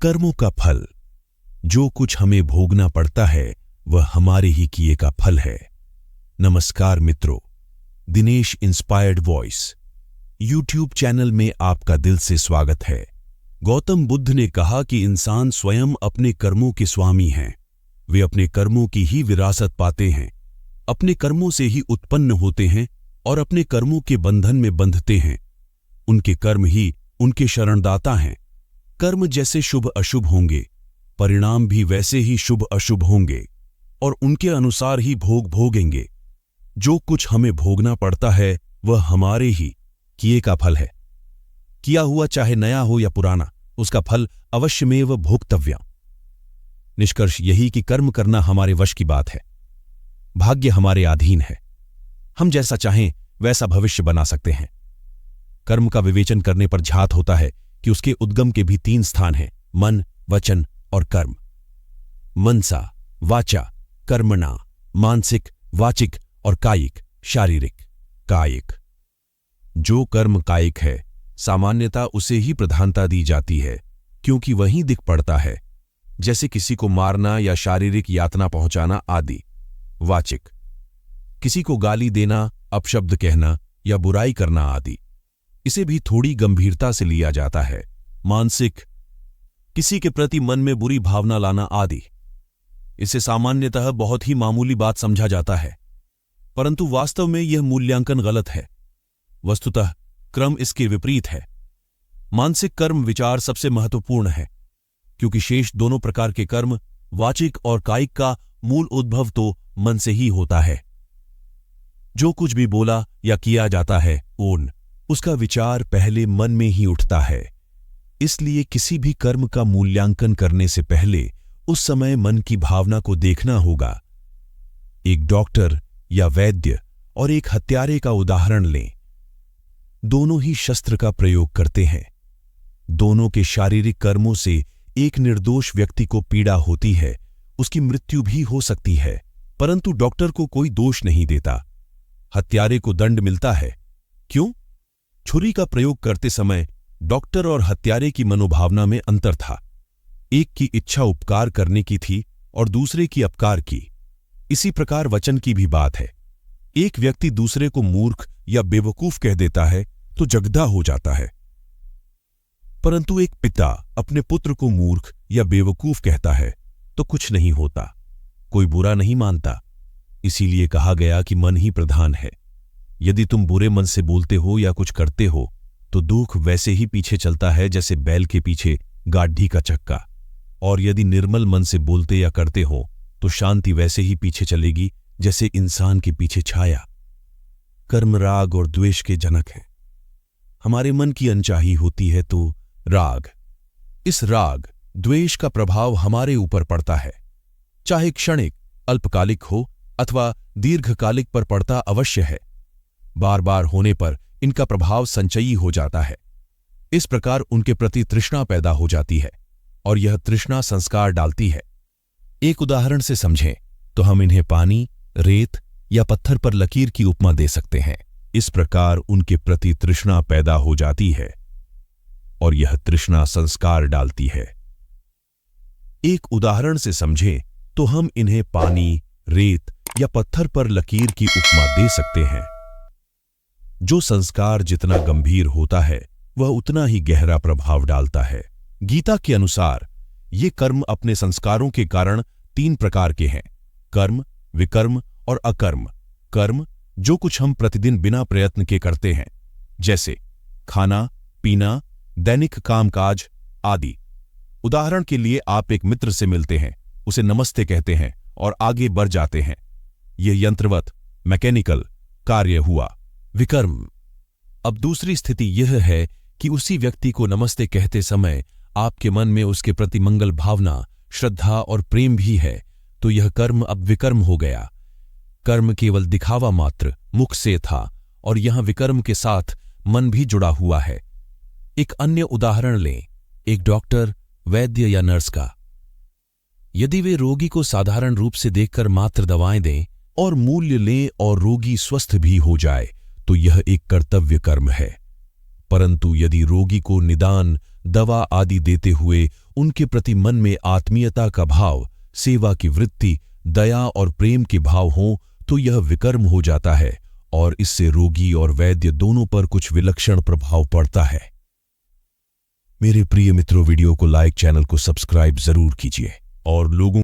कर्मों का फल। जो कुछ हमें भोगना पड़ता है वह हमारे ही किए का फल है। नमस्कार मित्रों, Dinesh inspired voice YouTube channel में आपका दिल से स्वागत है। गौतम बुद्ध ने कहा कि इंसान स्वयं अपने कर्मों के स्वामी हैं। वे अपने कर्मों की ही विरासत पाते हैं, अपने कर्मों से ही उत्पन्न होते हैं और अपने कर्मों के बंधन में बंधते हैं। उनके कर्म ही उनके शरणदाता हैं। कर्म जैसे शुभ अशुभ होंगे, परिणाम भी वैसे ही शुभ अशुभ होंगे और उनके अनुसार ही भोग भोगेंगे। जो कुछ हमें भोगना पड़ता है वह हमारे ही किए का फल है। किया हुआ चाहे नया हो या पुराना, उसका फल अवश्यमेव भोक्तव्य। निष्कर्ष यही कि कर्म करना हमारे वश की बात है। भाग्य हमारे अधीन है। हम जैसा चाहें वैसा भविष्य बना सकते हैं। कर्म का विवेचन करने पर झात होता है कि उसके उद्गम के भी 3 स्थान हैं: मन, वचन और कर्म। मनसा वाचा कर्मणा, मानसिक, वाचिक और कायिक शारीरिक। कायिक, जो कर्म कायिक है सामान्यतः उसे ही प्रधानता दी जाती है, क्योंकि वहीं दिख पड़ता है, जैसे किसी को मारना या शारीरिक यातना पहुंचाना आदि। वाचिक, किसी को गाली देना, अपशब्द कहना या बुराई करना आदि। इसे भी थोड़ी गंभीरता से लिया जाता है। मानसिक, किसी के प्रति मन में बुरी भावना लाना आदि। इसे सामान्यतः बहुत ही मामूली बात समझा जाता है, परंतु वास्तव में यह मूल्यांकन गलत है। वस्तुतः क्रम इसके विपरीत है। मानसिक कर्म विचार सबसे महत्वपूर्ण है, क्योंकि शेष दोनों प्रकार के कर्म, वाचिक और कायिक का मूल उद्भव तो मन से ही होता है। जो कुछ भी बोला या किया जाता है उसका विचार पहले मन में ही उठता है। इसलिए किसी भी कर्म का मूल्यांकन करने से पहले उस समय मन की भावना को देखना होगा। एक डॉक्टर या वैद्य और एक हत्यारे का उदाहरण लें। दोनों ही शस्त्र का प्रयोग करते हैं। दोनों के शारीरिक कर्मों से एक निर्दोष व्यक्ति को पीड़ा होती है, उसकी मृत्यु भी हो सकती है, परंतु डॉक्टर को कोई दोष नहीं देता। हत्यारे को दंड मिलता है। क्यों? छुरी का प्रयोग करते समय डॉक्टर और हत्यारे की मनोभावना में अंतर था। एक की इच्छा उपकार करने की थी और दूसरे की अपकार की। इसी प्रकार वचन की भी बात है। एक व्यक्ति दूसरे को मूर्ख या बेवकूफ कह देता है तो जगदा हो जाता है, परंतु एक पिता अपने पुत्र को मूर्ख या बेवकूफ कहता है तो कुछ नहीं होता, कोई बुरा नहीं मानता। इसीलिए कहा गया कि मन ही प्रधान है। यदि तुम बुरे मन से बोलते हो या कुछ करते हो तो दुख वैसे ही पीछे चलता है जैसे बैल के पीछे गाढ़ी का चक्का, और यदि निर्मल मन से बोलते या करते हो तो शांति वैसे ही पीछे चलेगी जैसे इंसान के पीछे छाया। कर्म राग और द्वेष के जनक हैं। हमारे मन की अनचाही होती है तो राग। इस राग द्वेष का प्रभाव हमारे ऊपर पड़ता है, चाहे क्षणिक अल्पकालिक हो अथवा दीर्घकालिक पर पड़ता अवश्य है। बार बार होने पर इनका प्रभाव संचयी हो जाता है। इस प्रकार उनके प्रति तृष्णा पैदा हो जाती है और यह तृष्णा संस्कार डालती है। एक उदाहरण से समझें तो हम इन्हें पानी, रेत या पत्थर पर लकीर की उपमा दे सकते हैं। इस प्रकार उनके प्रति तृष्णा पैदा हो जाती है और यह तृष्णा संस्कार डालती है। एक उदाहरण से समझें तो हम इन्हें पानी, रेत या पत्थर पर लकीर की उपमा दे सकते हैं। जो संस्कार जितना गंभीर होता है वह उतना ही गहरा प्रभाव डालता है। गीता के अनुसार ये कर्म अपने संस्कारों के कारण 3 प्रकार के हैं: कर्म, विकर्म और अकर्म। कर्म जो कुछ हम प्रतिदिन बिना प्रयत्न के करते हैं, जैसे खाना, पीना, दैनिक कामकाज आदि। उदाहरण के लिए आप एक मित्र से मिलते हैं, उसे नमस्ते कहते हैं और आगे बढ़ जाते हैं। यह यंत्रवत मैकेनिकल कार्य हुआ। विकर्म। अब दूसरी स्थिति यह है कि उसी व्यक्ति को नमस्ते कहते समय आपके मन में उसके प्रति मंगल भावना, श्रद्धा और प्रेम भी है, तो यह कर्म अब विकर्म हो गया। कर्म केवल दिखावा मात्र मुख से था और यहां विकर्म के साथ मन भी जुड़ा हुआ है। एक अन्य उदाहरण लें, एक डॉक्टर, वैद्य या नर्स का। यदि वे रोगी को साधारण रूप से देखकर मात्र दवाएं दें और मूल्य लें और रोगी स्वस्थ भी हो जाए तो यह एक कर्तव्य कर्म है। परंतु यदि रोगी को निदान, दवा आदि देते हुए उनके प्रति मन में आत्मीयता का भाव, सेवा की वृत्ति, दया और प्रेम के भाव हों तो यह विकर्म हो जाता है और इससे रोगी और वैद्य दोनों पर कुछ विलक्षण प्रभाव पड़ता है। मेरे प्रिय मित्रों, वीडियो को लाइक, चैनल को सब्सक्राइब जरूर कीजिए और लोगों